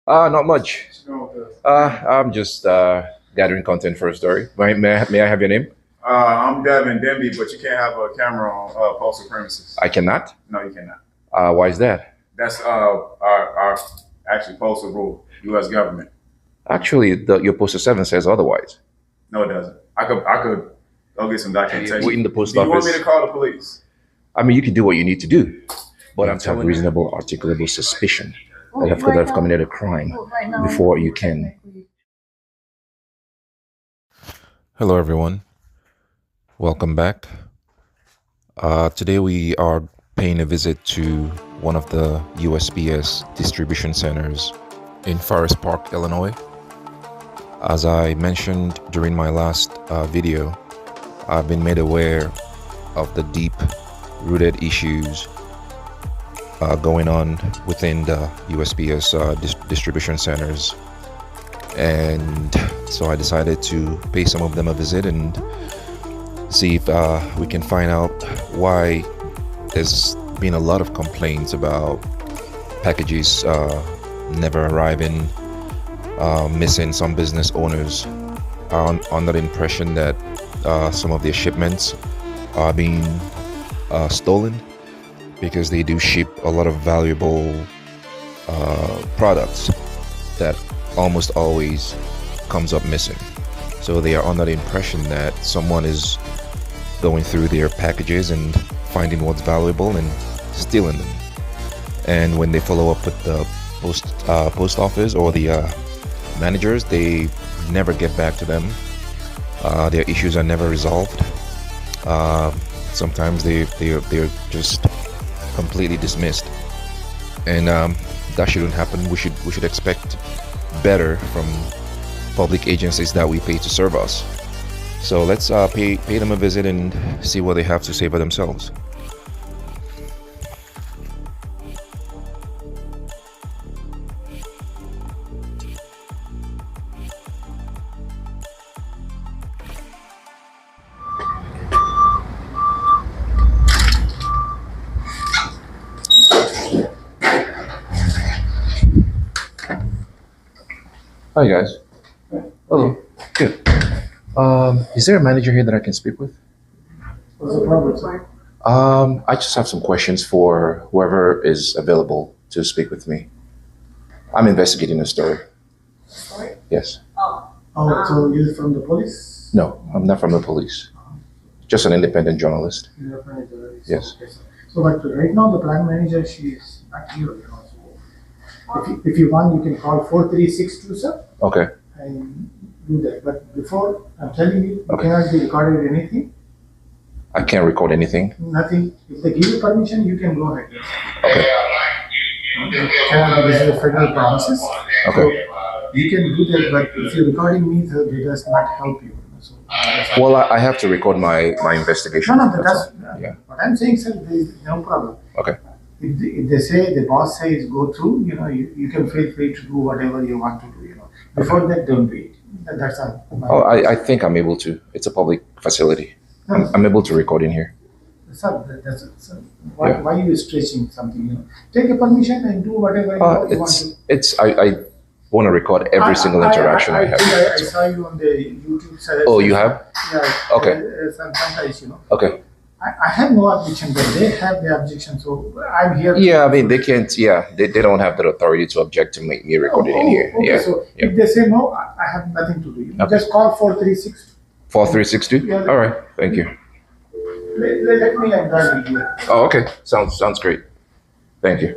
Not much. I'm just gathering content for a story. May I have your name? I'm Devin Denby, but you can't have a camera on postal premises. I cannot. No, you cannot. Why is that? That's our actually postal rule, U.S. government. Actually, your Postal 7 says otherwise. No, it doesn't. I could go get some documentation. We're in the post Do you want office. me to call the police? I mean, you can do what you need to do, but I'm telling reasonable, articulable suspicion that I've committed a crime before you can. Hello, everyone. Welcome back. Today we are paying a visit to one of the USPS distribution centers in Forest Park, Illinois. As I mentioned during my last video, I've been made aware of the deep-rooted issues going on within the USPS distribution centers. And so I decided to pay some of them a visit and see if we can find out why there's been a lot of complaints about packages never arriving, missing. Some business owners are under the impression that some of their shipments are being stolen because they do ship a lot of valuable products that almost always comes up missing. So they are under the impression that someone is going through their packages and finding what's valuable and stealing them. And when they follow up with the post office or the managers, they never get back to them. Their issues are never resolved. Sometimes they're just completely dismissed, and that shouldn't happen. We should expect better from public agencies that we pay to serve us. So let's pay them a visit and see what they have to say for themselves. Hi guys. Hello. Good. Is there a manager here that I can speak with? What's the problem, sir? I just have some questions for whoever is available to speak with me. I'm investigating a story. Sorry? Yes. Oh, so you're from the police? No, I'm not from the police. Just an independent journalist. You're from the police. Yes. Okay, sir. So, but right now the plant manager, she is not here, you know. So if you want, you can call 4362, sir, Okay. and do that. But before, I'm telling you, you Okay. cannot be recorded anything, I can't record anything. nothing. If they give you permission, you can go ahead. Okay. This is a federal promises. Okay. You can do that, but if you're recording me, it does not help you. So, Well, I have to record my investigation. no, That's that's all. Yeah. what I'm saying, sir. There is no problem. Okay. If they say the boss says go through, you can feel free to do whatever you want to do. Before that, don't do it. That's all. Oh, I think I'm able to. It's a public facility. I'm able to record in here. Sir, sir, why, Yeah. why are you stretching something? Take a permission and do whatever you want to. I want to record every single interaction I have. I saw you on the YouTube. Sir. Oh, you have? Yeah. Okay. Sometimes, Okay. I have no objection, but they have the objection, so I'm here. Yeah, I mean, they can't, they don't have that authority to object to me recording in here. Okay, Yeah. so Yeah. if they say no, I have nothing to do. Okay. Just call 436. 4362? Yeah. All right. Thank you. Let me advise you here. Oh, okay. Sounds great. Thank you.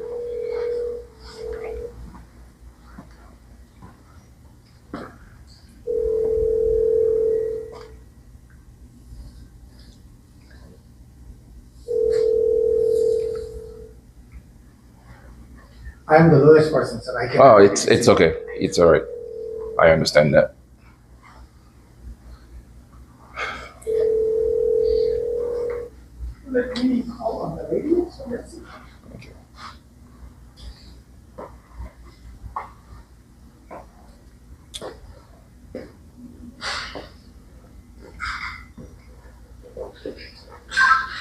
I am the lowest person, sir. I can. Oh, it's okay. It's all right. I understand that. Let me call on the radio. So let's see. Thank you.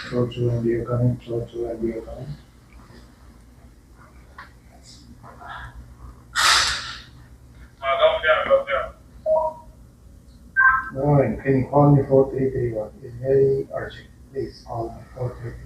Flow through and be coming. Flow through and be coming. can you call me 4331? It's very urgent. Please call me 4331.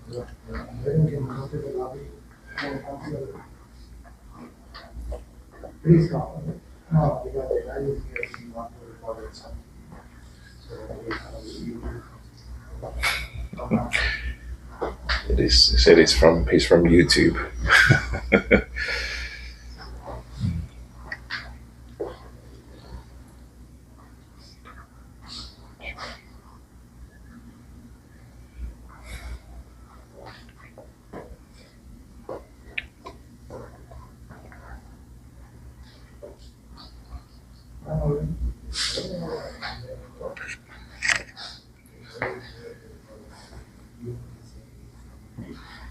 When you can go to the lobby, and come to the- please call me. No, because the guy is here, he wants to record it something. So you He said he's from YouTube.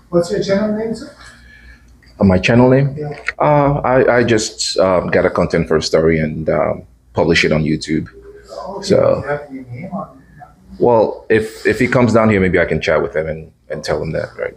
What's your channel name, sir? My channel name? Yeah. I just got a content for a story and publish it on YouTube. Okay, So- you have your name or? Well, if he comes down here, maybe I can chat with him and tell him that, right?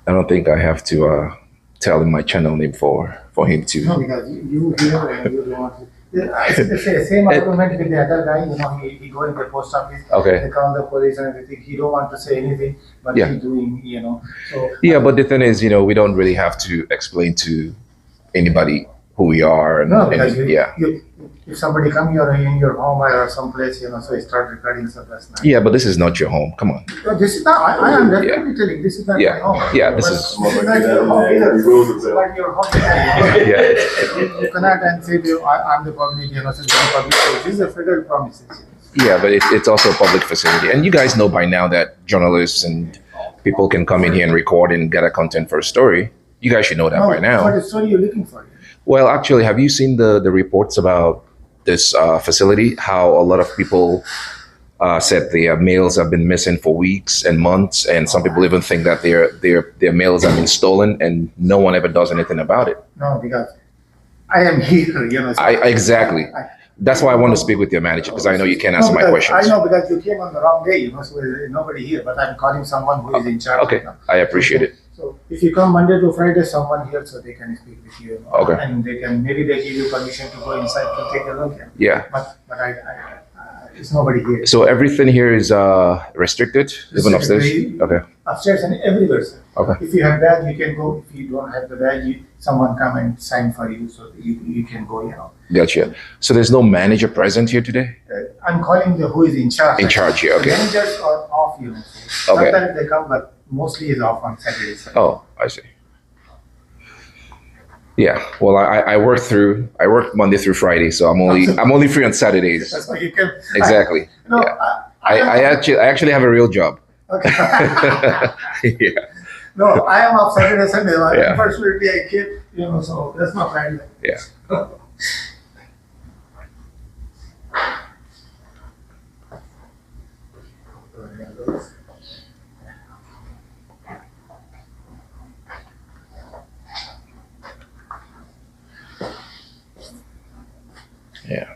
I don't think I have to tell him my channel name for him to. No, because you here and you don't want to. It's the same argument with the other guy, he go in the post office, Okay. they call the police and everything, he don't want to say anything, but Yeah. he doing, so. Yeah, but the thing is, we don't really have to explain to anybody who we are. And, No, because yeah. if somebody come here in your home or someplace, so you start recording, so that's nice. Yeah, but this is not your home. Come on. No, this is not, I am definitely telling, this is not Yeah. my home. Yeah, this But is- this not your home either. It's not your home either. Yeah. You cannot and say, I'm the public, so it's the public, so this is a federal promises. Yeah, but it's also a public facility. And you guys know by now that journalists and people can come in here and record and get a content for a story. You guys should know that by now. What story you're looking for? Well, actually, have you seen the reports about this facility? How a lot of people said their mails have been missing for weeks and months, and some people even think that their mails have been stolen, and no one ever does anything about it. No, because I am here, so Exactly. That's why I want to speak with your manager, because I know you can't answer my because questions. I know because you came on the wrong day, so there's nobody here, but I'm calling someone who is in charge. Okay, I appreciate it. So if you come Monday to Friday, someone here, so they can speak with you. Okay. And maybe they give you permission to go inside to take a look. Yeah. But it's nobody here. So everything here is restricted, even upstairs? Okay. Upstairs and everywhere, sir. Okay. If you have badge, you can go. If you don't have the badge, someone come and sign for you, so you can go. Gotcha. So there's no manager present here today? I'm calling the who is in charge. In charge here, okay. The managers are off, so Okay. sometimes they come, but mostly is off on Saturdays. Oh, I see. Yeah. Well, I work Monday through Friday, so I'm only free on Saturdays. That's why you can. Exactly. No, Yeah. I actually have a real job. Okay. Yeah. No, I am off Saturday, Sunday. Yeah. Unfortunately, I can't, so that's not bad. Yeah. Yeah.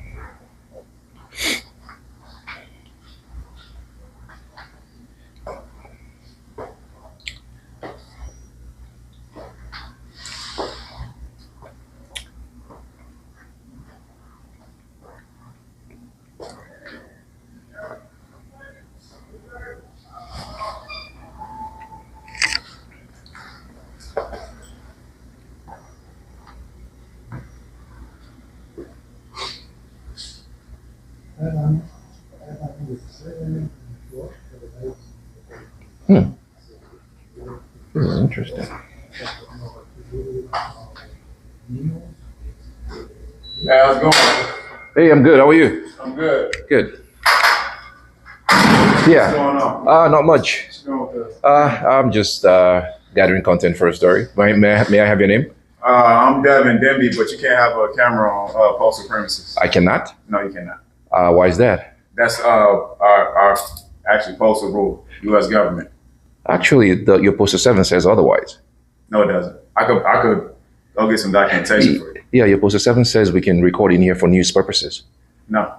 This is interesting. Hey, how's it going? Hey, I'm good. How are you? I'm good. Good. What's Yeah. going on? Not much. What's going with this? I'm just gathering content for a story. May I have your name? I'm Devin Denby, but you can't have a camera on postal premises. I cannot. No, you cannot. Why is that? That's our actually postal rule, U.S. government. Actually, your Postal 7 says otherwise. No, it doesn't. I could go get some documentation for you. Yeah, your Postal 7 says we can record in here for news purposes. No.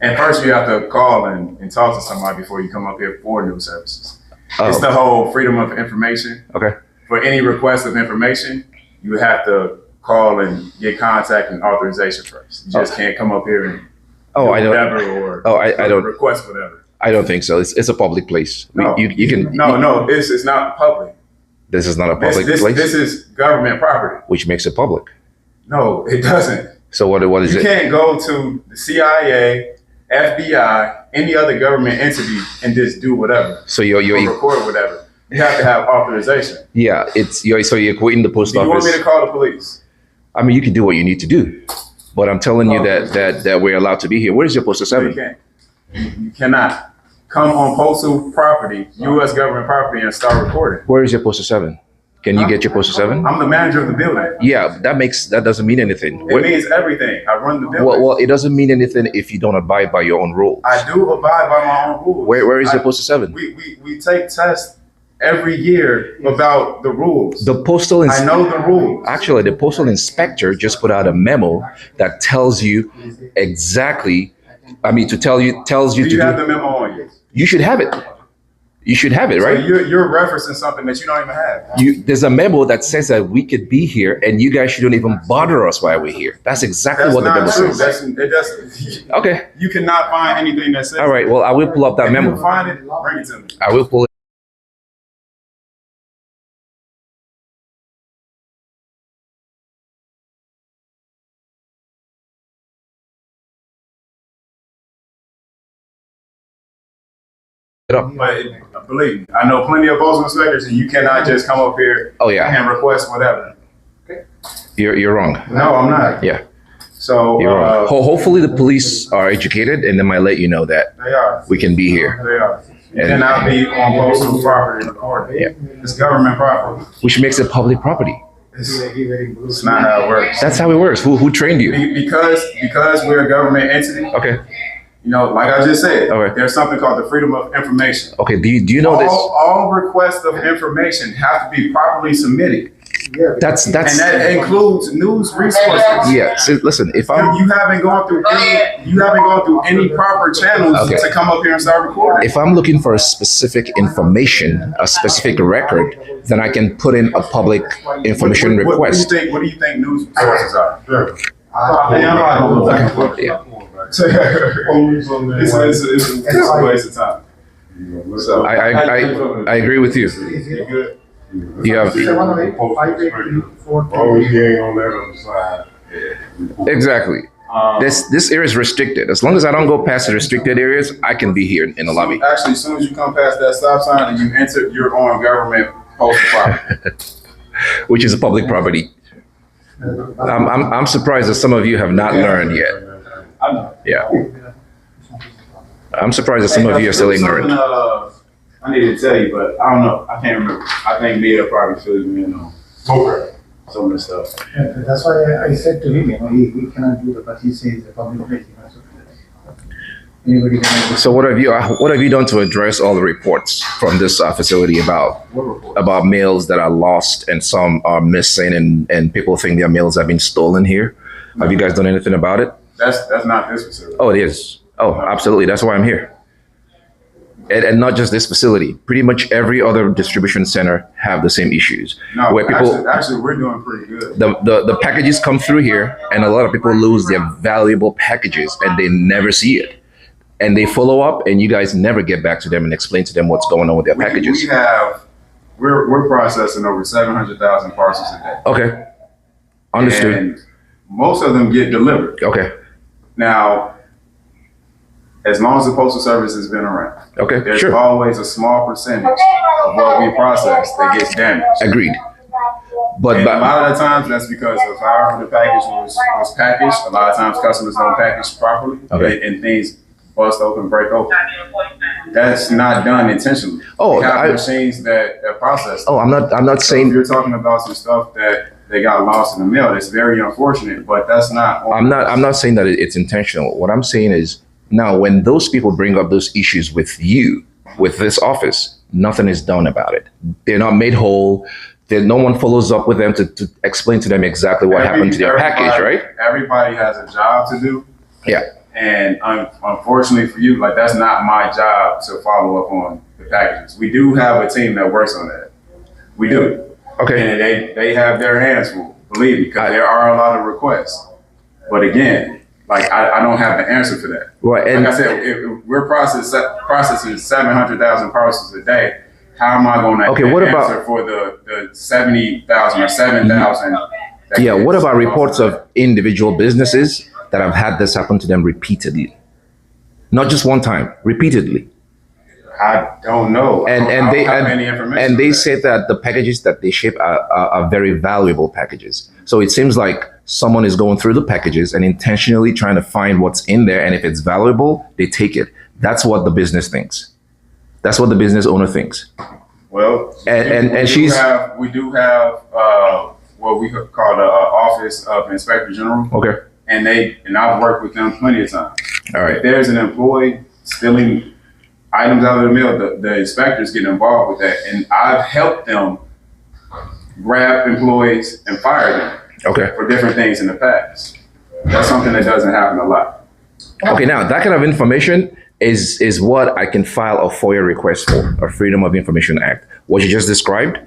And first, you have to call and talk to somebody before you come up here for news services. Oh. It's the whole freedom of information. Okay. For any request of information, you have to call and get contact and authorization first. You just can't come up here and do I don't. whatever or I don't. request whatever. I don't think so. It's a public place. No, You can. No, it's not public. This is not a public place. This is government property. Which makes it public. No, it doesn't. So what is You it? can't go to the CIA, FBI, any other government entity and just do whatever. So or record whatever. You have to have authorization. yeah. So you're quitting the post Do you office. want me to call the police? I mean, you can do what you need to do, but I'm telling you that we're allowed to be here. Where's your Postal No, 7? you can't. You cannot come on postal property, U.S. government property, and start recording. Where is your Postal 7? Can you get your Postal 7? I'm the manager of the building. Yeah, that doesn't mean anything. It means everything. I run the building. Well, it doesn't mean anything if you don't abide by your own rules. I do abide by my own rules. Where is your Postal 7? We take tests every year about the rules. The postal I know the rules. Actually, the postal inspector just put out a memo that tells you exactly. I mean, tells you Do to you have do. the memo on you? You should have it. You should have it, So right? you're referencing something that you don't even have. There's a memo that says that we could be here, and you guys shouldn't even bother us while we're here. That's exactly That's what the not memo true. says. That's Okay. You cannot find anything that says. All right. Well, I will pull up that If you memo. find it, bring it to me. I will pull it. Up. But believe me, I know plenty of postal inspectors, and you cannot just come up here Oh yeah, and request whatever. you're wrong. No, I'm not. Yeah, So you're wrong. Hopefully, the police are educated, and they might let you know that they are. we can be here, They are. You And- cannot be on postal property recorded. Yeah. It's government property. which makes it public property. It's not how it works. That's how it works. Who trained you? Because we're a government entity, Okay, you know, like I just said, Okay. there's something called the freedom of information. okay. Do you know this? All requests of information have to be properly submitted. That's And that includes news resources. yeah. So listen, if I'm You haven't gone through any proper channels Okay. to come up here and start recording. if I'm looking for a specific information, a specific record, then I can put in a public information request. What do you think news sources are? Yeah. It's a waste of time. So, I agree with you. you good? You have Always getting on that other side. exactly. This area is restricted. As long as I don't go past the restricted areas, I can be here in the lobby. Actually, as soon as you come past that stop sign and you enter, you're on government postal property. Which is a public property. I'm surprised that some of you have not learned yet. I know. Yeah. I'm surprised that some of you are still ignorant. I need to tell you, but I don't know. I can't remember. I think Mia probably filled me in on Okay. some of the stuff. That's why I said to him, he cannot do that, but he says the public place, so anybody can. So what have you done to address all the reports from this facility about mails that are lost and some are missing and people think their mails have been stolen here? Have you guys done anything about it? That's not this facility. Oh, it is. Oh, absolutely. That's why I'm here. And not just this facility. Pretty much every other distribution center have the same issues. No, where people actually, we're doing pretty good. the packages come through here and a lot of people lose their valuable packages and they never see it. And they follow up and you guys never get back to them and explain to them what's going on with their packages. We're processing over 700,000 parcels a day. Okay. Understood. And most of them get delivered. Okay. Now, as long as the Postal Service has been around, Okay. there's Sure. always a small percentage of what we process that gets damaged. Agreed. And a lot of the times that's because of how the package was packaged. A lot of times customers don't package properly, and things bust open, break open. That's not done intentionally. Oh, we have machines that process. Oh, I'm not saying. If you're talking about some stuff that they got lost in the mail, that's very unfortunate. But that's not. I'm not saying that it's intentional. What I'm saying is now when those people bring up those issues with you, with this office, nothing is done about it. They're not made whole. No one follows up with them to explain to them exactly what happened to their package, right? Everybody has a job to do. Yeah. And unfortunately for you, like that's not my job to follow up on the packages. We do have a team that works on that. We do. Okay. And they have their hands full, believe me, because there are a lot of requests. But again, like I don't have the answer for that. Right. And like I said, if we're processing 700,000 parcels a day, how am I going to answer for the 70,000 or 7,000? Yeah. What about reports of individual businesses that have had this happen to them repeatedly? Not just one time, repeatedly. I don't know. And they said that the packages that they ship are very valuable packages. So it seems like someone is going through the packages and intentionally trying to find what's in there. And if it's valuable, they take it. That's what the business thinks. That's what the business owner thinks. Well, we do have what we call the Office of Inspector General. Okay. And I've worked with them plenty of times. All right. If there's an employee stealing items out of the mail, the inspectors get involved with that, and I've helped them grab employees and fire them. Okay. For different things in the past. That's something that doesn't happen a lot. Okay, now that kind of information is what I can file a FOIA request for, a Freedom of Information Act. What you just described,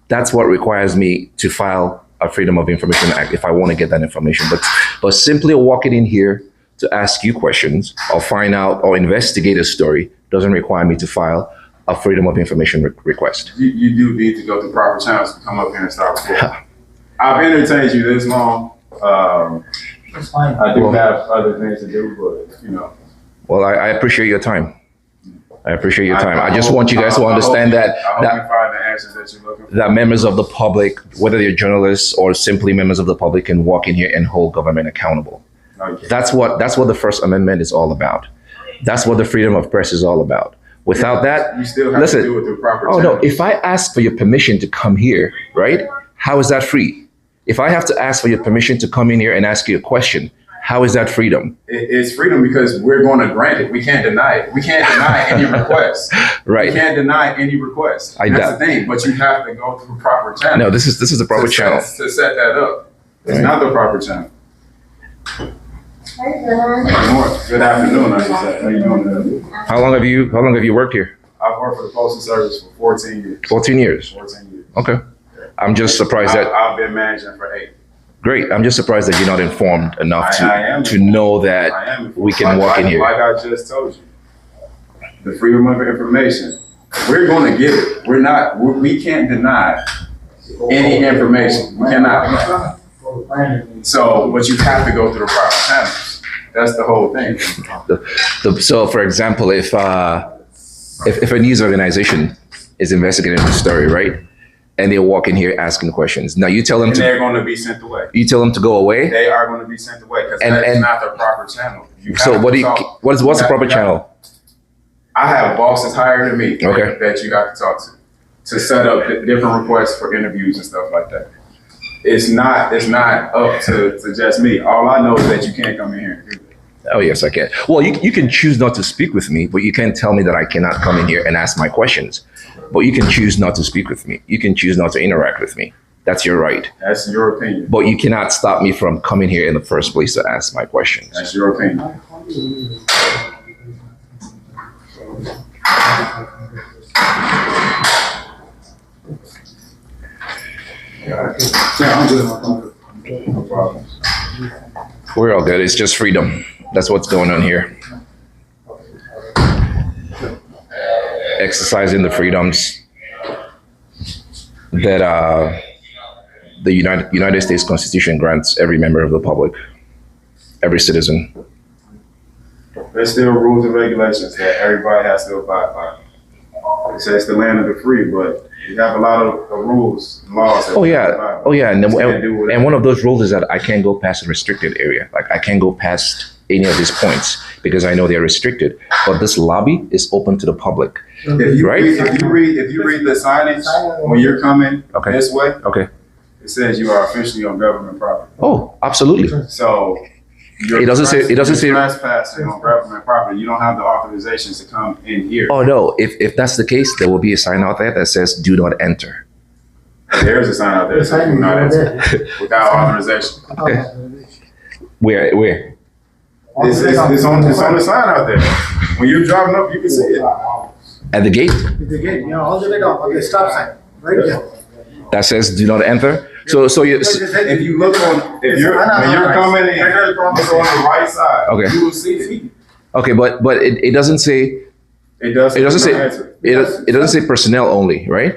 that's what requires me to file a Freedom of Information Act if I want to get that information. But simply walking in here to ask you questions or find out or investigate a story doesn't require me to file a Freedom of Information request. You do need to go through proper channels to come up here and start recording. I've entertained you this long. That's fine. I do have other things to do, but you know. Well, I appreciate your time. I appreciate your time. I just want you guys to understand that you find the answers that you're looking for. That members of the public, whether they're journalists or simply members of the public, can walk in here and hold government accountable. Okay. That's what the First Amendment is all about. That's what the freedom of press is all about. Without that, you still have to do it through proper channels. No, if I ask for your permission to come here, right? How is that free? If I have to ask for your permission to come in here and ask you a question, how is that freedom? It's freedom because we're going to grant it. We can't deny it. We can't deny any request. Right. We can't deny any request. That's the thing. But you have to go through proper channel. No, this is the proper channel. To set that up. It's not the proper channel. Good afternoon, I should say. How you doing? How long have you worked here? I've worked for the Postal Service for 14 years. 14 years. 14 years. Okay. I'm just surprised that I've been managing for 8. Great. I'm just surprised that you're not informed enough to know that we can walk in here. Like I just told you, the freedom of information. We're going to get it. We can't deny any information. We cannot. So, but you have to go through the proper channels. That's the whole thing. So, for example, if a news organization is investigating a story, right? And they walk in here asking questions. Now you tell them they're going to be sent away. You tell them to go away. They are going to be sent away because that's not the proper channel. So what's the proper channel? I have bosses higher than me that you have to talk to set up different requests for interviews and stuff like that. It's not up to just me. All I know is that you can't come in here and do that. Oh, yes, I can. Well, you can choose not to speak with me, but you can't tell me that I cannot come in here and ask my questions. But you can choose not to speak with me. You can choose not to interact with me. That's your right. That's your opinion. But you cannot stop me from coming here in the first place to ask my questions. That's your opinion. No problem. We're all good. It's just freedom. That's what's going on here. Exercising the freedoms that the United States Constitution grants every member of the public, every citizen. There's still rules and regulations that everybody has to abide by. It says the land of the free, but you have a lot of rules, and laws. That Oh you have to yeah, abide by. oh yeah, and You can't do whatever. and one of those rules is that I can't go past a restricted area. Like I can't go past any of these points because I know they're restricted. But this lobby is open to the public. If you Right? if you read the signage when you're coming Okay. this way, Okay. it says you are officially on government property. Oh, absolutely. So It doesn't say- it doesn't say- you're trespassing on government property. You don't have the authorizations to come in here. Oh no, if that's the case, there will be a sign out there that says "Do not enter." There is a sign out there that says do not enter without authorization. Okay. Where? It's on the sign out there. When you're driving up, you can see it. At the gate With the gate, all the way down, on the stop sign, right there. that says "Do not enter." So you. If you look on, if you're when you're coming in, it's on the right side. Okay. You will see it. Okay, but it doesn't say It does. it doesn't say do not enter. it doesn't say personnel only, right?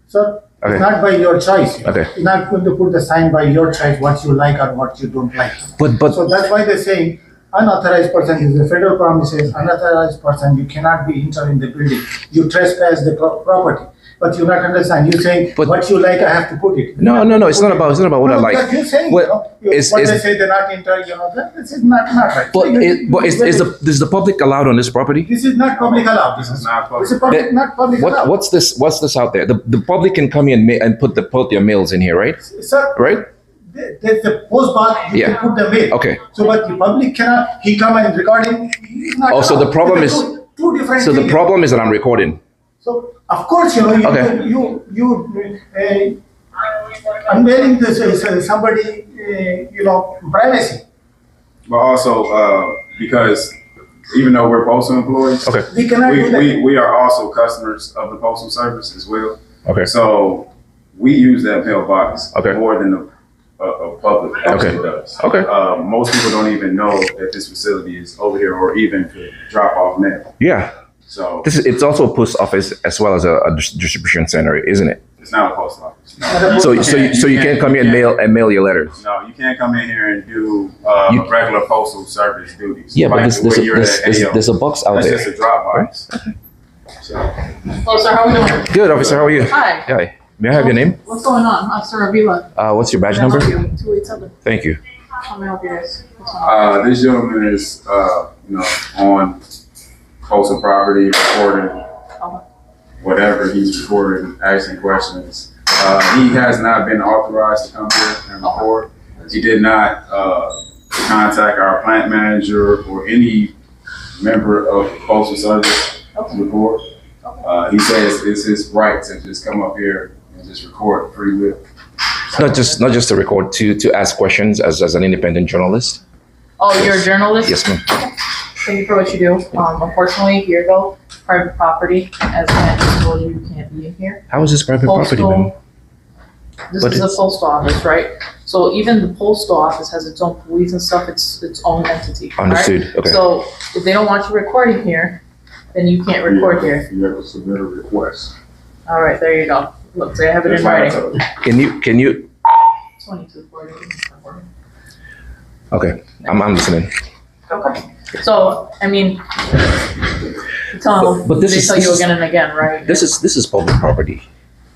Sir, Okay. it's not by your choice. Okay. You're not going to put the sign by your choice, what you like or what you don't like. But So that's why they're saying unauthorized person, is the federal promises, unauthorized person, you cannot be entering the building. You trespass the property, but you not understand, you're saying, But- what you like, I have to put it. no, it's not about what I No, like. because you're saying, What- you know, is- what is- they say they're not entering, this is not right. But So you- is the public allowed on this property? This is not public allowed. This is not public. This is public, not public allowed. What's this out there? The public can come in and put their mails in here, right? Sir, Right? there's the post box, you Yeah. can put the mail. Okay. So, but the public cannot, he come and recording. he's not Oh, so the allowed. problem It's is- two different So the things. problem is that I'm recording. So, of course, you Okay. unveiling this, somebody, privacy. But also, because even though we're postal employees, Okay. We cannot do that. we are also customers of the postal service as well. Okay. So we use that mailbox Okay. more than the public actually Okay. does. Okay. Most people don't even know that this facility is over here or even to drop off mail. Yeah. So It's also a post office as well as a distribution center, isn't it? it's not a post office. No. So you can't come here and mail your letters. No, you can't come in here and do You- regular postal service duties. Yeah, but like there's when you're at AO. there's a box out That's there. just a drop box. So, Hello, sir. How are we doing? Good, officer. How are you? Hi. Hi. May I have your name? What's going on? Officer Avila. What's your badge Can I number? help you? 287. Thank you. How may I help you guys? What's going on? this gentleman is, on postal property recording whatever he's recording, asking questions. He has not been authorized to come here and record. He did not contact our plant manager or any member of postal service to record. He says it's his right to just come up here and just record free will. Not just to record, to ask questions as an independent journalist. Oh, you're a journalist? Yes, ma'am. Thank you for what you do. Unfortunately, here though, private property, as I just told you, you can't be in here. How is this private property, ma'am? This But is a it's- post office, right? So even the postal office has its own police and stuff, it's its own entity, right? Understood. Okay. So if they don't want you recording here, then you can't record here. You have to submit a request. All right, there you go. Look, they have it That's in why I writing. told you. Can you? 2240. Okay, I'm listening. Okay. So, I mean, But this they is- tell this you is- again and again, right? This is public property,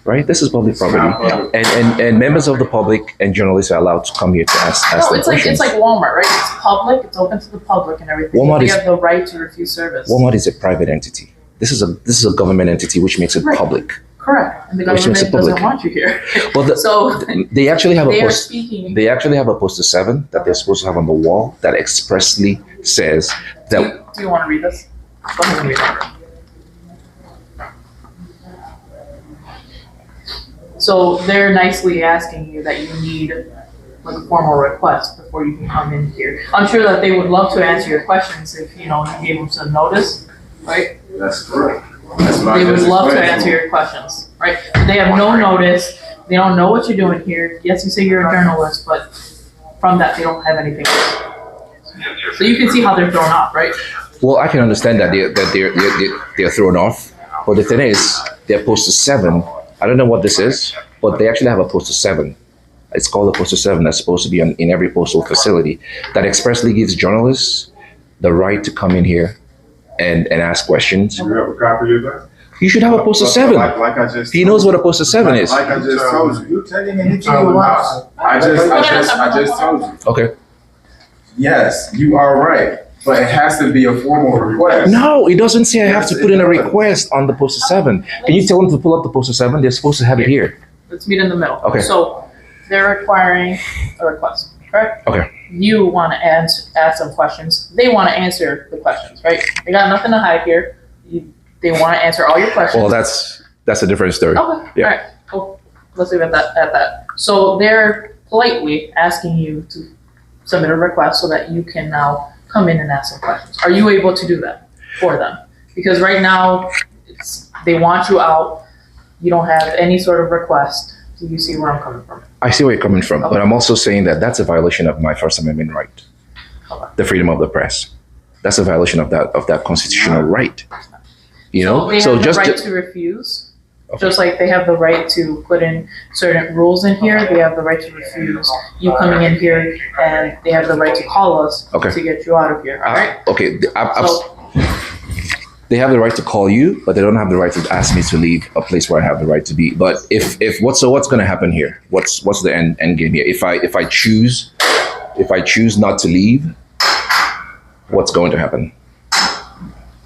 right? This is public property, and members of the public and journalists are allowed to come here to ask No, them it's like questions. Walmart, right? It's public, it's open to the public and everything. Walmart They is- have the right to refuse service. Walmart is a private entity. This is a government entity, which makes it Right. public. Correct. And the Which makes it government doesn't public. want you here. Well, So they actually have a they are post. speaking. They actually have a poster 7 that they're supposed to have on the wall that expressly says Do that. you want to read this? Go ahead and read it. So they're nicely asking you that you need like a formal request before you can come in here. I'm sure that they would love to answer your questions if, you gave them some notice, right? That's correct. That's what I They would just love to explained answer him. your questions, right? They have no notice, they don't know what you're doing here. Yes, you say you're a journalist, but from that, they don't have anything. So you can see how they're thrown off, right? Well, I can understand that they're thrown off, but the thing is, their poster 7. I don't know what this is, but they actually have a poster 7. It's called a poster 7 that's supposed to be in every postal facility that expressly gives journalists the right to come in here and ask questions. You have a copy of that? You should have a Postal 7. Like I just He knows what a Postal 7 is. Like I just told you. You tell him anything you want. I just told you. Okay. Yes, you are right. But it has to be a formal request. No, it doesn't say I have to put in a request on the Postal 7. Can you tell them to pull up the Postal 7? They're supposed to have it here. Let's meet in the middle. Okay. So they're requiring a request, correct? Okay. You want to ask some questions. They want to answer the questions, right? They got nothing to hide here. They want to answer all your questions. Well, that's a different story. Okay. Yeah. All right. Cool. Let's leave it at that. So they're politely asking you to submit a request so that you can now come in and ask some questions. Are you able to do that for them? Because right now, they want you out. You don't have any sort of request. Do you see where I'm coming from? I see where you're coming from, Okay. but I'm also saying that that's a violation of my First Amendment right, Okay. the freedom of the press. That's a violation of that constitutional right. You know, They have the right to refuse, Okay. just like they have the right to put in certain rules in here. They have the right to refuse you coming in here, and they have the right to call us Okay. to get you out of here. All right. Okay, So they have the right to call you, but they don't have the right to ask me to leave a place where I have the right to be. But what's going to happen here? What's the end game here? If I choose not to leave, what's going to happen?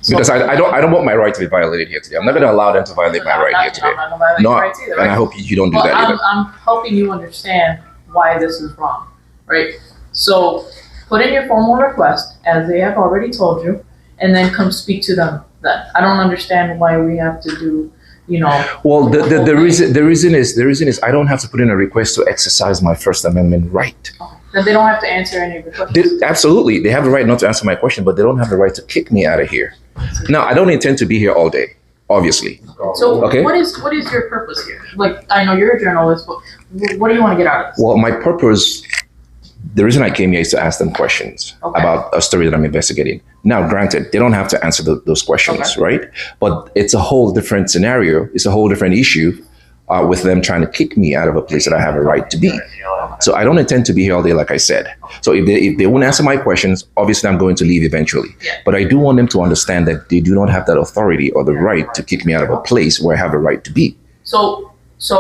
Because I don't want my right to be violated here today. I'm not going to allow them to violate my right here today. I'm not gonna violate No, your rights either, and I right? hope you don't do Well, that either. I'm helping you understand why this is wrong, right? So put in your formal request, as they have already told you, and then come speak to them then. I don't understand why we have to do, Well, the reason is I don't have to put in a request to exercise my First Amendment right. then they don't have to answer any of the questions. Absolutely, they have the right not to answer my question, but they don't have the right to kick me out of here. Now, I don't intend to be here all day, obviously. So Okay. what is your purpose here? Like, I know you're a journalist, but what do you want to get out of this? Well, my purpose, the reason I came here is to ask them questions Okay. about a story that I'm investigating. Now, granted, they don't have to answer those questions, Okay. right? But it's a whole different scenario. It's a whole different issue with them trying to kick me out of a place that I have a right to be. So I don't intend to be here all day, like I said. So if they won't answer my questions, obviously I'm going to leave eventually. Yeah. But I do want them to understand that they do not have that authority or the right to kick me out of a place where I have a right to be. So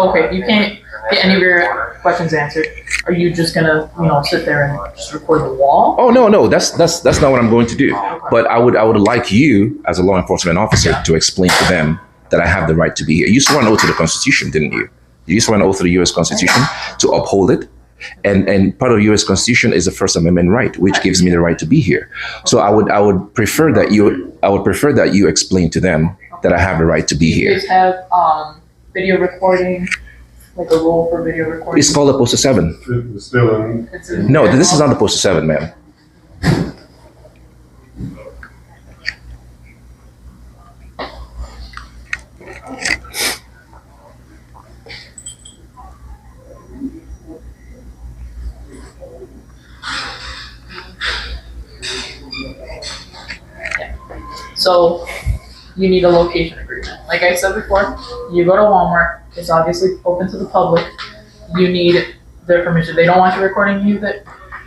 okay, you can't get any of your questions answered. Are you just gonna, sit there and just record the wall? Oh no, that's not what I'm going to do. But I would like you, as a law enforcement officer, to explain to them that I have the right to be here. You swore an oath to the Constitution, didn't you? You swore an oath to the U.S. Constitution to uphold it, and part of the U.S. Constitution is the First Amendment right, which gives me the right to be here. So I would prefer that you explain to them that I have the right to be You here. guys have video recording, like a rule for video recording. It's called a Postal 7. It's still in. It's in- No, this is not the Postal 7, man. So you need a location agreement. Like I said before, you go to Walmart, it's obviously open to the public. You need their permission. They don't want you recording you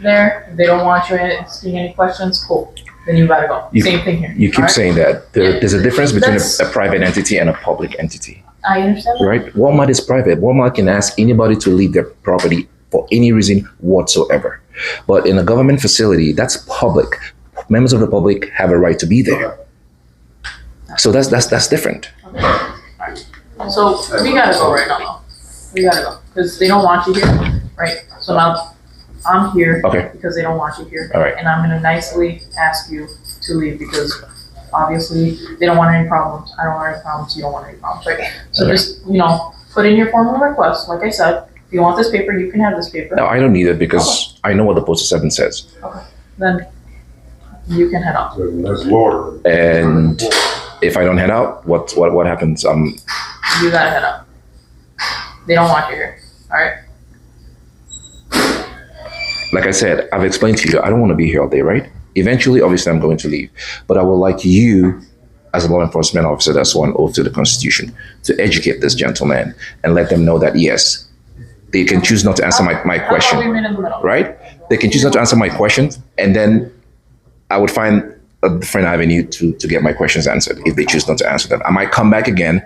there. They don't want you asking any questions. Cool. Then you gotta go. You- Same thing here. You keep alright? saying that. There's a difference between That's- a private entity and a public entity. I understand that. Right? Walmart is private. Walmart can ask anybody to leave their property for any reason whatsoever. But in a government facility, that's public. Members of the public have a right to be there. So that's different. So we gotta go right now. We gotta go because they don't want you here, right? So now I'm here Okay. because they don't want you here. All right. And I'm gonna nicely ask you to leave because obviously they don't want any problems. I don't want any problems. You don't want any problems, right? So Okay. just, put in your formal request. Like I said, if you want this paper, you can have this paper. Now, I don't need it because I know what the Postal 7 says. Then you can head out. That's lawyer. And if I don't head out, what happens? You gotta head out. They don't want you here, all right? Like I said, I've explained to you, I don't want to be here all day, right? Eventually, obviously, I'm going to leave. But I would like you, as a law enforcement officer that swore an oath to the Constitution, to educate this gentleman and let them know that, yes, they can choose not to answer my How about we question, meet in the middle? right? They can choose not to answer my questions, and then I would find a different avenue to get my questions answered if they choose not to answer them. I might come back again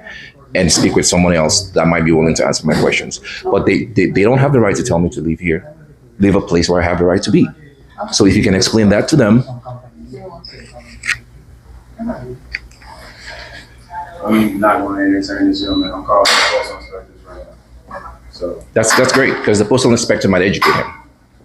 and speak with someone else that might be willing to answer my questions. But they don't have the right to tell me to leave here, leave a place where I have the right to be. So if you can explain that to them. I'm not going to entertain this gentleman. I'm calling the postal inspectors right now. So That's great, because the postal inspector might educate him.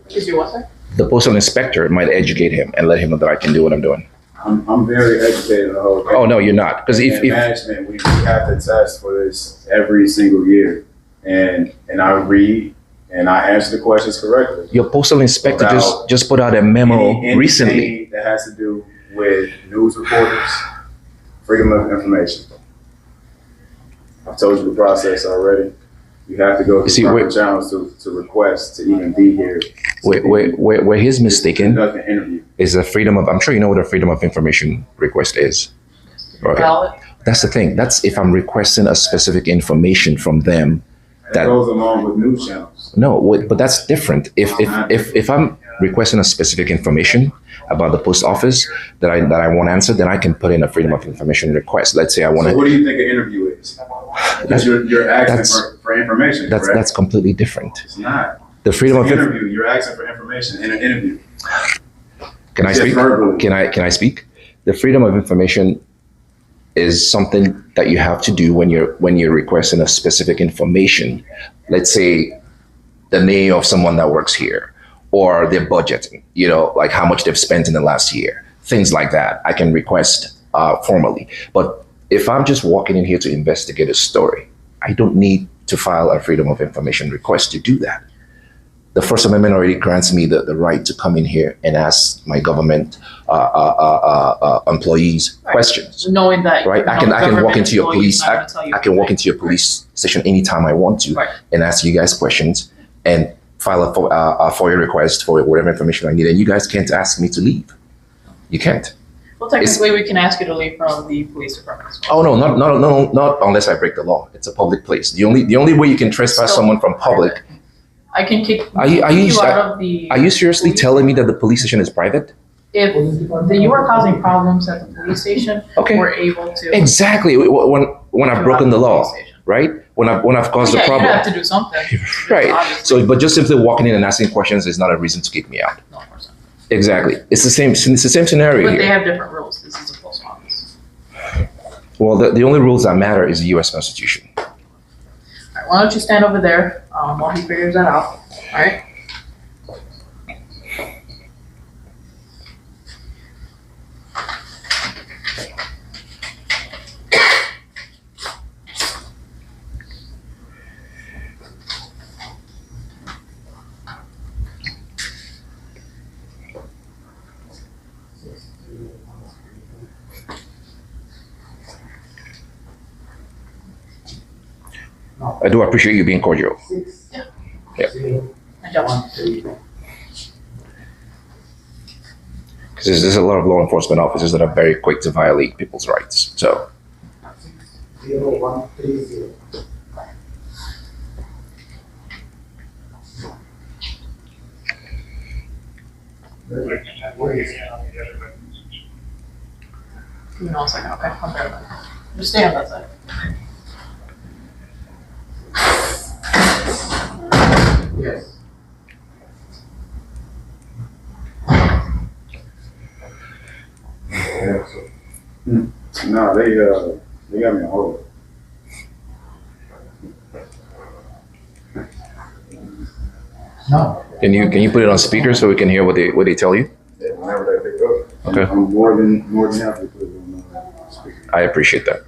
Is your what, sir? The postal inspector might educate him and let him know that I can do what I'm doing. I'm very educated in the whole thing. Oh no, you're not. Because In management, we have to test for this every single year, and I read and I answer the questions correctly. your postal inspector Without just put out a memo recently. Anything that has to do with news reporters, freedom of information. I've told you the process already. You have to go through proper channels to request to even be here. Where he's mistaken Conduct an interview. is a freedom of. I'm sure you know what a freedom of information request is. Okay. Valid. That's the thing. That's if I'm requesting a specific information from them. That goes along with news channels. No, but that's different. If I'm requesting a specific information about the post office that I want answered, then I can put in a freedom of information request. Let's say I want to. So what do you think an interview is? Because you're asking for information. That's completely different. It's not. The freedom of interview. You're asking for information in an interview. Can I speak? Can I speak? The freedom of information is something that you have to do when you're requesting a specific information. Let's say the name of someone that works here, or their budget, like how much they've spent in the last year, things like that. I can request formally. But if I'm just walking in here to investigate a story, I don't need to file a freedom of information request to do that. The First Amendment already grants me the right to come in here and ask my government employees questions. Knowing that, right? I can walk into your police. I can walk you. into your police station anytime I want to, Right. and ask you guys questions and file a FOIA request for whatever information I need. And you guys can't ask me to leave. You can't. Well, technically, we can ask you to leave from the police department as well. Oh no, not unless I break the law. It's a public place. The only way you can trespass Still, someone from public. I can kick Are you out of the. Are you seriously telling me that the police station is private? If you are causing problems at the police station, Okay. we're able to. Exactly. When I've broken the law, right? When I've caused a problem. You have to do something. Right. Obviously. So, but just simply walking in and asking questions is not a reason to kick me out. No, of course not. Exactly. It's the same scenario But here. they have different rules. This is a post office. Well, the only rules that matter is the U.S. Constitution. All right, why don't you stand over there while he figures that out? All right. I do appreciate you being cordial. Yeah. Good job. Because there's a lot of law enforcement officers that are very quick to violate people's rights. So, 0130. Give me 1 second, okay? I'm there. Just stay on that side. Yes. No, they got me on hold. No. can you put it on speaker so we can hear what they tell you? Yeah, whenever they pick up. Okay. I'm more than happy to put it on speaker. I appreciate that.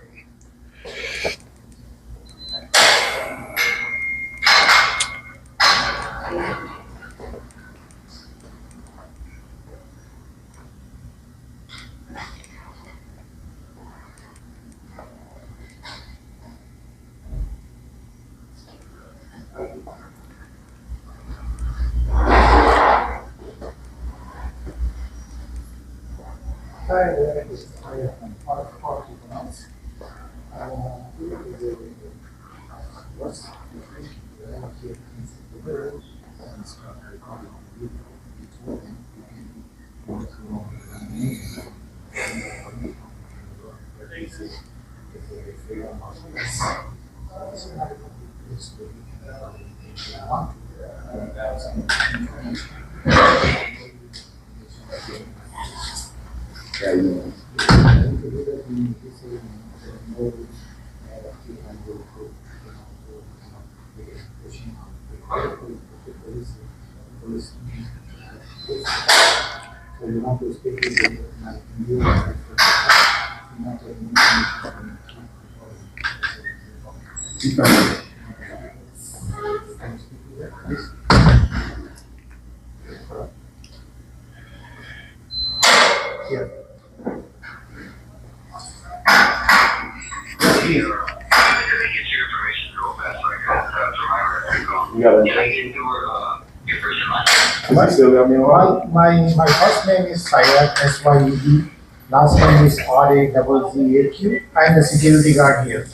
My first name is Syed, SYED. Last name is RAZZAQ. I'm the security guard here.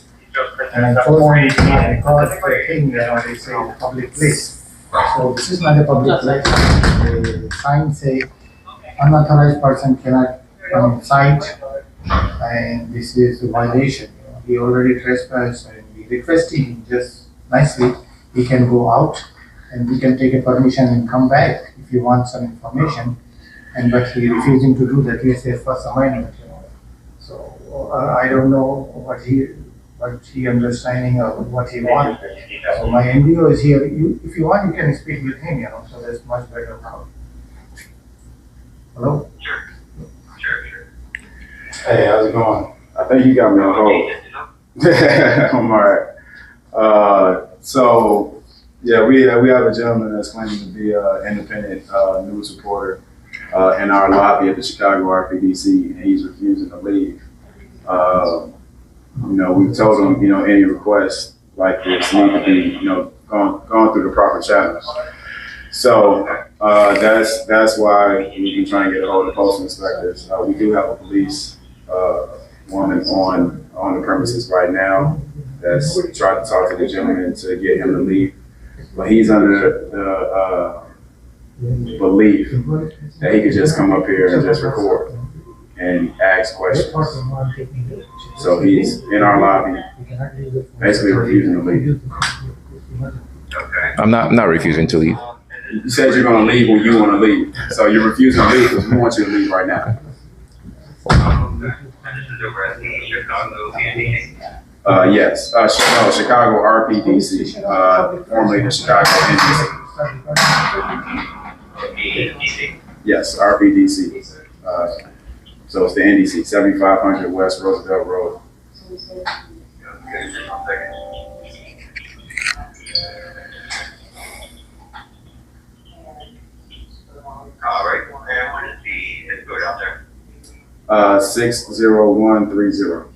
And I told them it's not record the thing, they say public place. So this is not a public place. The sign say unauthorized person cannot come inside, and this is a violation. He already trespassed, and we requesting him just nicely, he can go out and we can take a permission and come back if you want some information. And but he refusing to do that. We say First Amendment, So I don't know what he understanding or what he wants. So my MDO is here. If you want, you can speak with him. So that's much better now. Hello. Sure. Hey, how's it going? I think you got me on hold. I'm alright. So yeah, we have a gentleman that's claiming to be an independent news reporter in our lobby at the Chicago RPDC, and he's refusing to leave. We've told him, any requests like this need to be, gone through the proper channels. So that's why we've been trying to get a hold of postal inspectors. We do have a police woman on the premises right now that's trying to talk to the gentleman to get him to leave, but he's under the belief that he could just come up here and just record and ask questions. So he's in our lobby, basically refusing to leave. I'm not refusing to leave. You said you're going to leave when you want to leave. So you're refusing to leave because we want you to leave right now. Yes. Chicago RPDC, formerly the Chicago NDC. Yes, RPDC. So it's the NDC, 7500 West Roosevelt Road. All right, and what is the zip code out there? 60130.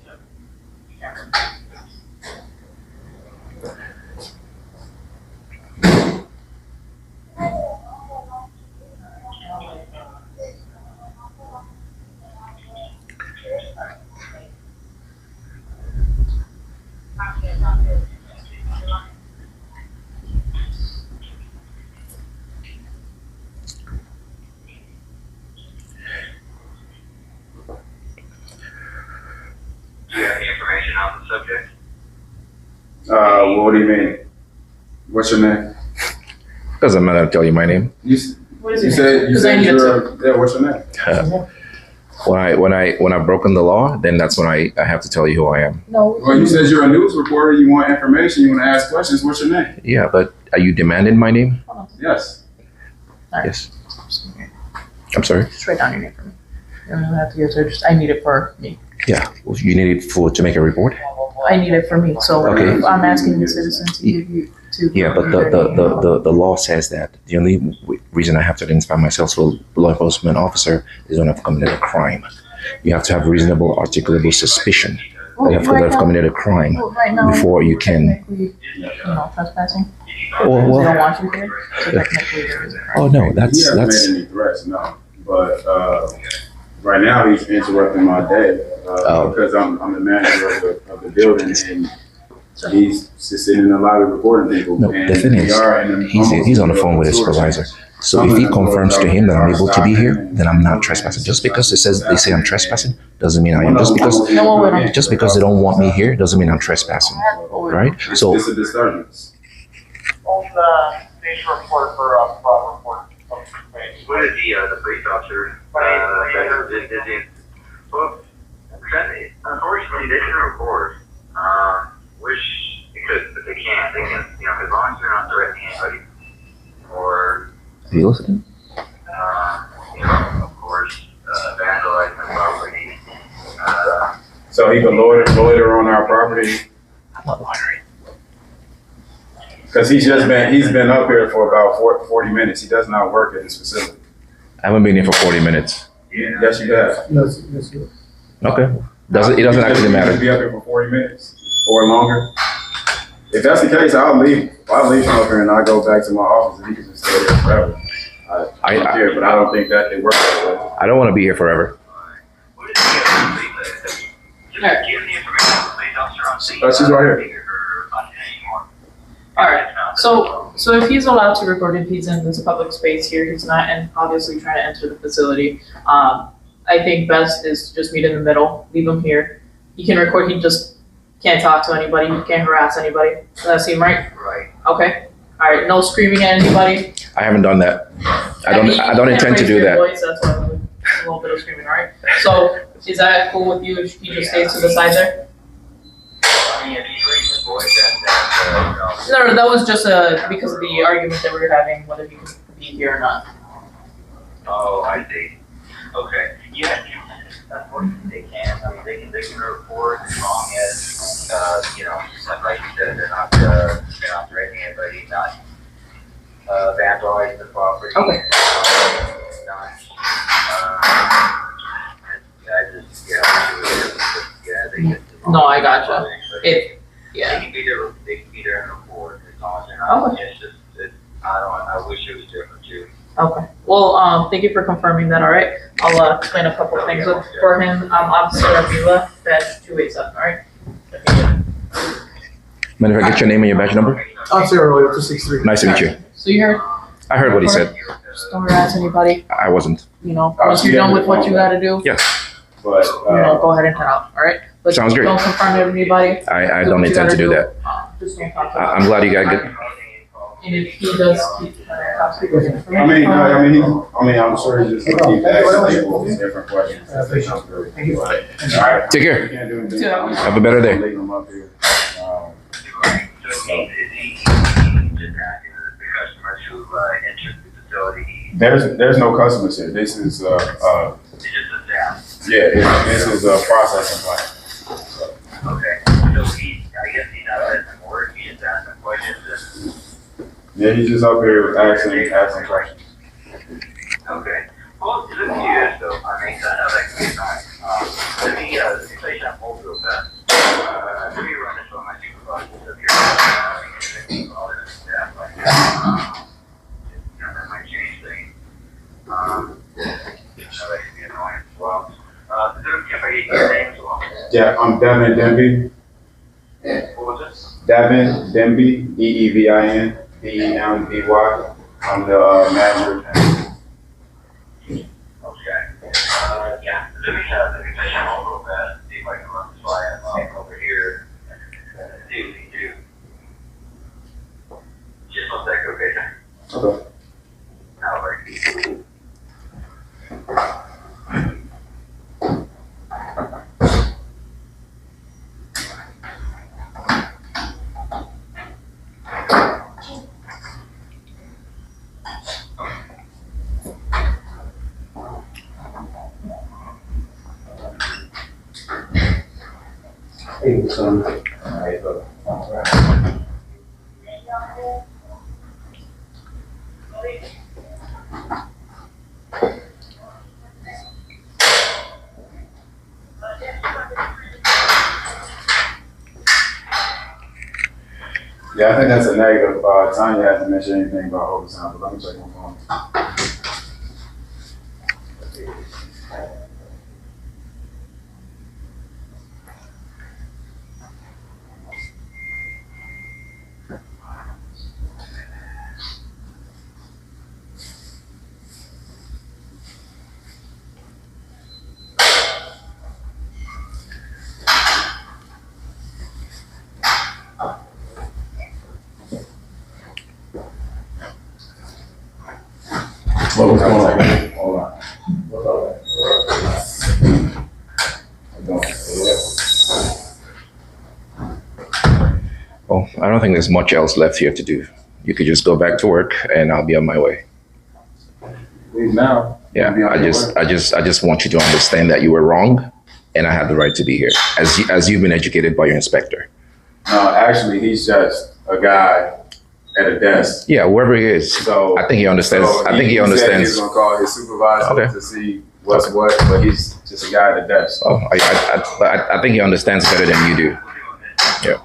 Do you have any information on the subject? What do you mean? What's your name? Doesn't matter to tell you my name. What is You your said name? you 'Cause I said need it you're what's your name? When I've broken the law, then that's when I have to tell you who I am. No. Well, you said you're a news reporter. You want information. You want to ask questions. What's your name? Yeah, but are you demanding my name? Yes. Yes. I'm sorry. Just write down your name for me. You don't even have to give it. I need it for me. Yeah, well, you need it to make a report. I need it for me. So Okay. I'm asking the citizen to give you to. Yeah, but the law says that the only reason I have to identify myself as a law enforcement officer is when I've committed a crime. You have to have reasonable, articulable suspicion that you have committed a crime Right now, before you can. technically, trespassing. Oh, They don't well, want you here. So technically, there is a crime. oh no, He that's hasn't made any threats, no. But right now he's interrupting my day because I'm the manager of the building, and he's just sitting in the lobby recording people. No, and the thing we is, are in he's on the phone with his tour supervisor. change. So if he confirms to him that I'm able to be here, then I'm not trespassing. Just because they say I'm trespassing doesn't mean I am. Just because they don't want me here doesn't mean I'm trespassing, right? So It's a disturbance. On the station report for fraud report. What is the police officer, well, unfortunately, they can report, which, but they can, as long as they're not threatening anybody, or, are you listening? of course, vandalizing the property, So he can loiter on our property? I'm not loitering. Because he's been up here for about 40 minutes. He does not work at this facility. I haven't been here for 40 minutes. Yes, you have. Yes, yes, yes. Okay. It doesn't actually You matter. can be up here for 40 minutes or longer. If that's the case, I'll leave from up here and I'll go back to my office and he can just stay there forever. I don't care, but I don't think that it works that way. I don't want to be here forever. what is just give the information to the police officer on scene. She's right here. All right. So if he's allowed to record, if he's in this public space here, he's not and obviously trying to enter the facility. I think best is to just meet in the middle, leave him here. He can record, he just can't talk to anybody, he can't harass anybody. Does that seem right? Right. Okay. All right, no screaming at anybody. I haven't done that. I don't intend to do that. Voice, that's why a little bit of screaming, all right? So is that cool with you if he just stays to the side there? I mean, if he's raising his voice, No, that was just because of the argument that we were having, whether he could be here or not. oh, I see. Okay. Yeah, unfortunately they can. I mean, they can report as long as, like you said, they're not threatening anybody, not, vandalizing the property. Okay. Not, they get. No, I gotcha. They Yeah. can be there and report as long as they're not. Okay. It's just, I wish it was different too. Okay. Well, thank you for confirming that, all right? I'll explain a couple things for him. Officer Avila, badge 287, all right? Mind if I get your name and your badge number? I'll say earlier, 263. Nice to meet you. So you heard, I heard what he said. just don't harass anybody, I wasn't. once you're done with what you gotta do, But, go ahead and head out, all right? But Sounds great. don't confront anybody. I Do don't what you intend to gotta do that. Just don't talk to I'm glad you got good. And if he does keep people's information. I'm sure he just keep asking people different questions. Thank you. All right. Take We care. can't do anything. Yeah. Have a better day. Leave them up here. So he just asking the customers who enter the facility, There's no customers here. This is, it's just a staff. this is a processing plant. Okay. So I guess he's not asking work, he's just asking questions. Yeah, he's just up here asking questions. Okay. Well, let me do this though. I mean, I know that can be nice. Let me say something hold real fast. Let me run this on my supervisors up here. All this stuff like that. That might change things. That could be annoying as well. Is it okay if I get your name as well? Yeah, I'm Devin Denby. What was this? Devin Denby, Deevin, Demby. I'm the manager. Okay. Yeah. Let me say something hold real fast. See if I can run this by him over here. See what he can do. Just one second, okay, sir? Okay. All right. Hey, son. Yeah, I think that's a negative. Tanya hasn't mentioned anything about overtime, but let me check my phone. What's going on? Hold on. Well, I don't think there's much else left here to do. You could just go back to work, and I'll be on my way. Leave now. Yeah, I just want you to understand that you were wrong, and I have the right to be here, as you've been educated by your inspector. No, actually, he's just a guy at a desk. Yeah, whoever he is. So I think he understands. so I think he said understands. He's gonna call his supervisor Okay. to see what's what, but he's just a guy at the desk. Oh, I think he understands better than you do. Yeah.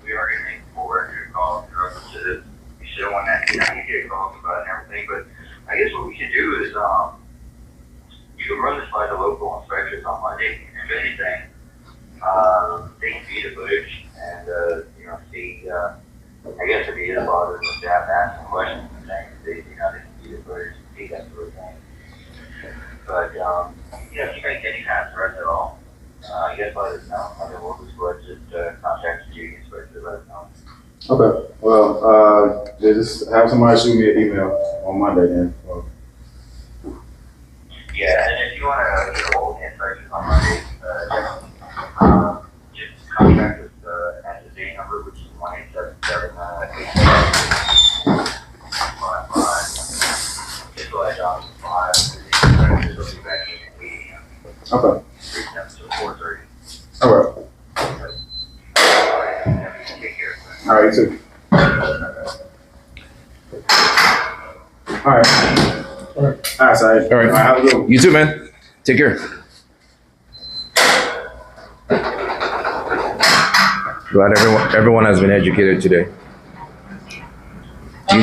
We already made 4 record calls in reference to this. We should have won that, you get calls about it and everything, but I guess what we should do is, you can run this by the local inspectors on Monday, if anything. They can see the footage and, see, I guess if he is bothered with staff asking questions and things, they can see the footage and see that sort of thing. But, if you make any kind of threats at all, I guess let us know. I mean, we'll just go ahead and just contact the duty inspector, let us know. Okay. Well, just have somebody shoot me an email on Monday then. Yeah, and if you want to get a hold of the inspectors on Monday, just contact us at the same number, which is 1-877-855. Just let John know. They'll be back in the meeting. Okay. 4:30. All right. Take care. All right, you too. All right. All right, Saeed. All right. Have a good one. You too, man. Take care. Glad everyone has been educated today. Do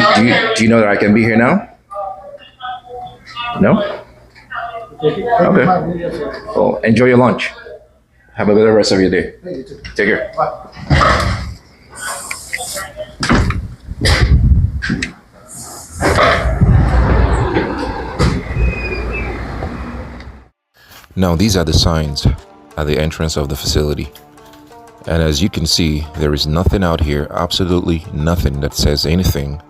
you know that I can be here now? No? Okay. Well, enjoy your lunch. Have a better rest of your day. Take care. Now, these are the signs at the entrance of the facility. And as you can see, there is nothing out here, absolutely nothing that says anything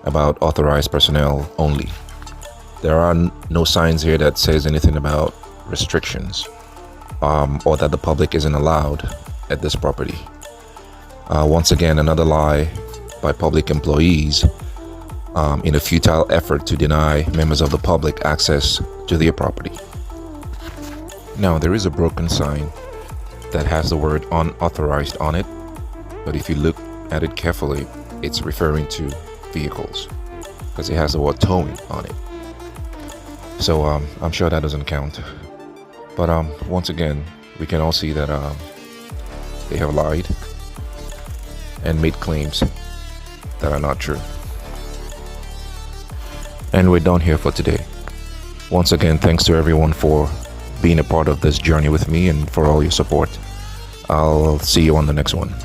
about authorized personnel only. There are no signs here that says anything about restrictions or that the public isn't allowed at this property. Once again, another lie by public employees in a futile effort to deny members of the public access to their property. Now, there is a broken sign that has the word unauthorized on it, but if you look at it carefully, it's referring to vehicles because it has the word towing on it. So I'm sure that doesn't count. But once again, we can all see that they have lied and made claims that are not true. And we're done here for today. Once again, thanks to everyone for being a part of this journey with me and for all your support. I'll see you on the next one.